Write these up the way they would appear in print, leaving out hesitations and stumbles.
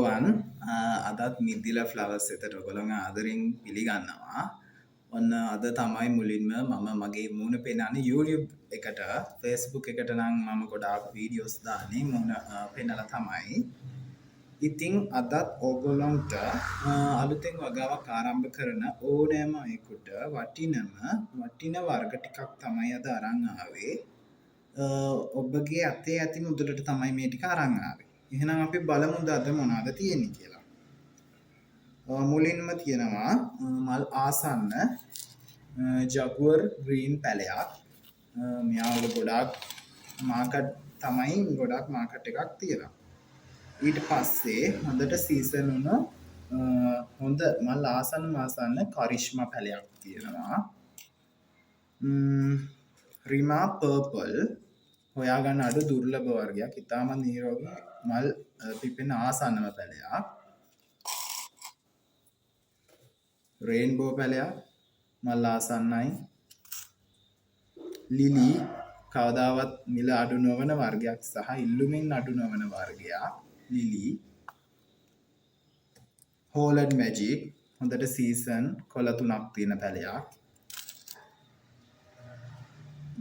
අයිබෝවන් අදත් මිදිල ෆ්ලවර්ස් එතට ඔයගොල්ලන් ආදරෙන් පිළිගන්නවා. ඔන්න අද තමයි මුලින්ම මම මගේ මූණ පෙන්වන්නේ YouTube එකට. Facebook එකට නම් මම ගොඩාක් වීඩියෝස් දාන්නේ මූණ පෙන්නලා තමයි. ඉතින් අදත් ඕගොල්ලන්ට අලුතෙන් වගාවක් ආරම්භ කරන ඕනෑම අයෙකුට වටින වර්ග ටිකක් තමයි අද අරන් ආවේ. ඔබගේ අතේ ඇති මුදලට තමයි මේ ටික අරන් ආවේ. එහෙනම් අපි බලමු අද මොනවද තියෙන්නේ කියලා. මුලින්ම තියෙනවා මල් ආසන්න ජගුවර් ග්‍රීන් පැලයක්. මෙයාවල ගොඩාක් මාකට් තමයි ගොඩාක් මාකට් එකක් තියෙනවා. ඊට පස්සේ හොඳට සීසන් වුණ හොඳ මල් ආසන්න කරිෂ්මා පැලයක් තියෙනවා. රිමා පර්පල් හොයාගන්න අඩු දුර්ලභ වර්ගයක්. ඉතාමත් නිරෝගී මල් පිපෙන ආසන්නම පැලයක්. රේන්බෝ පැලයක් මල් ආසන්නයි. ලිලි කවදාවත් මිල අඩු නොවන වර්ගයක් සහ ඉල්ලුමින් අඩු නොවන වර්ගයක්. ලිලි හෝලන්ඩ් මැජික් හොඳට සීසන් කොළ 3ක් තියෙන පැලයක්.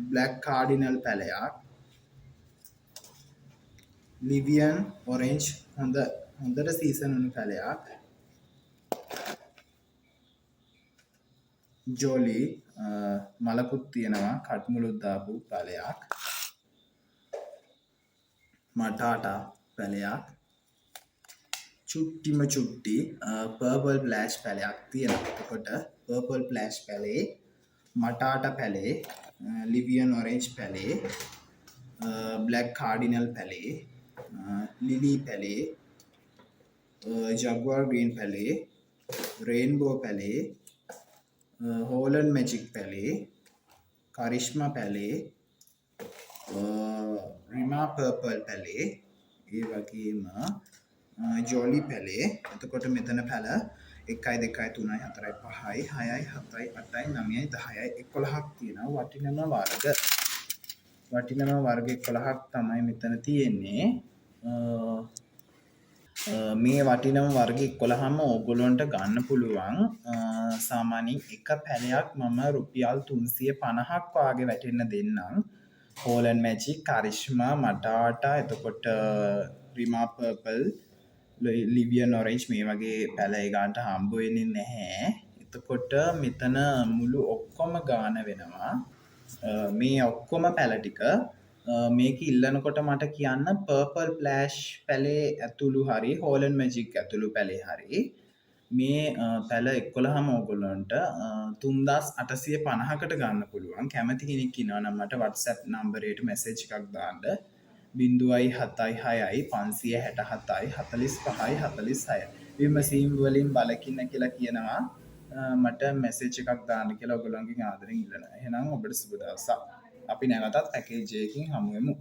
බ්ලැක් කාඩිනල් පැලයක්. ලිවියන් ඔරෙන්ජ් හොඳට සීසන් වුණු පැලයක්. ජෝලි මලකුත් තියෙනවා කට්මුළුත් දාපු පැලයක්. මටාටා පැලයක්. චුට්ටිම චුට්ටි පර්පල් ෆ්ලෑෂ් පැලයක් තියෙනවා. එතකොට පර්පල් ෆ්ලෑෂ් පැලේ, මටාටා පැලේ, ලිවියන් ඔරෙන්ජ් පැලේ, බ්ලැක් කාඩිනල් පැලේ, ලිලි පැලේ, ජගුවර් ග්‍රීන් පැලේ, රේන්බෝ පැලේ, හෝලන්ඩ් මැජික් පැලේ, කරිෂ්මා පැලේ, රිමා පර්පල් පැලේ, ඒ වගේම ජෝලි පැලේ. එතකොට මෙතන පැල 1 2 3 4 5 6 7 8 9 10 11ක් තියෙනවා. වටිනම වර්ග 11ක් තමයි මෙතන තියෙන්නේ. මේ වටිනම වර්ග 11ම ඕගොල්ලන්ට ගන්න පුළුවන්. සාමාන්‍යයෙන් එක පැලයක් මම රුපියල් 350ක් වාගේ වැටෙන්න දෙන්නම්. හෝලන්ඩ් මැජික්, කරිෂ්මා, මටාටා, එතකොට රිමා පර්පල්, ලිවියන් ඔරෙන්ජ් මේ වගේ පැල ඒ ගන්නට හම්බ වෙන්නේ නැහැ. එතකොට මෙතන මුළු ඔක්කොම ගාන වෙනවා. මේ ඔක්කොම පැල ටික මේක ඉල්ලනකොට මට කියන්න පර්පල් ෆ්ලෑෂ් පැලේ ඇතුළු හරි හෝලන්ඩ් මැජික් ඇතුළු පැලේ හරි මේ පැල 11ම ඕගොල්ලන්ට 3850කට ගන්න පුළුවන්. කැමති කෙනෙක් ඉන්නවා නම් මට WhatsApp නම්බරයට මැසේජ් එකක් දාන්න. 076 567 45 46. විමසීම් වලින් බලකින්න කියලා කියනවා. මට මැසේජ් එකක් දාන්න කියලා ඔයගොල්ලන්ගෙන් ආදරෙන් ඉල්ලනවා. එහෙනම් ඔබට සුබ දවසක්. අපි නැවතත් පැකේජ් එකකින් හමු වෙමු.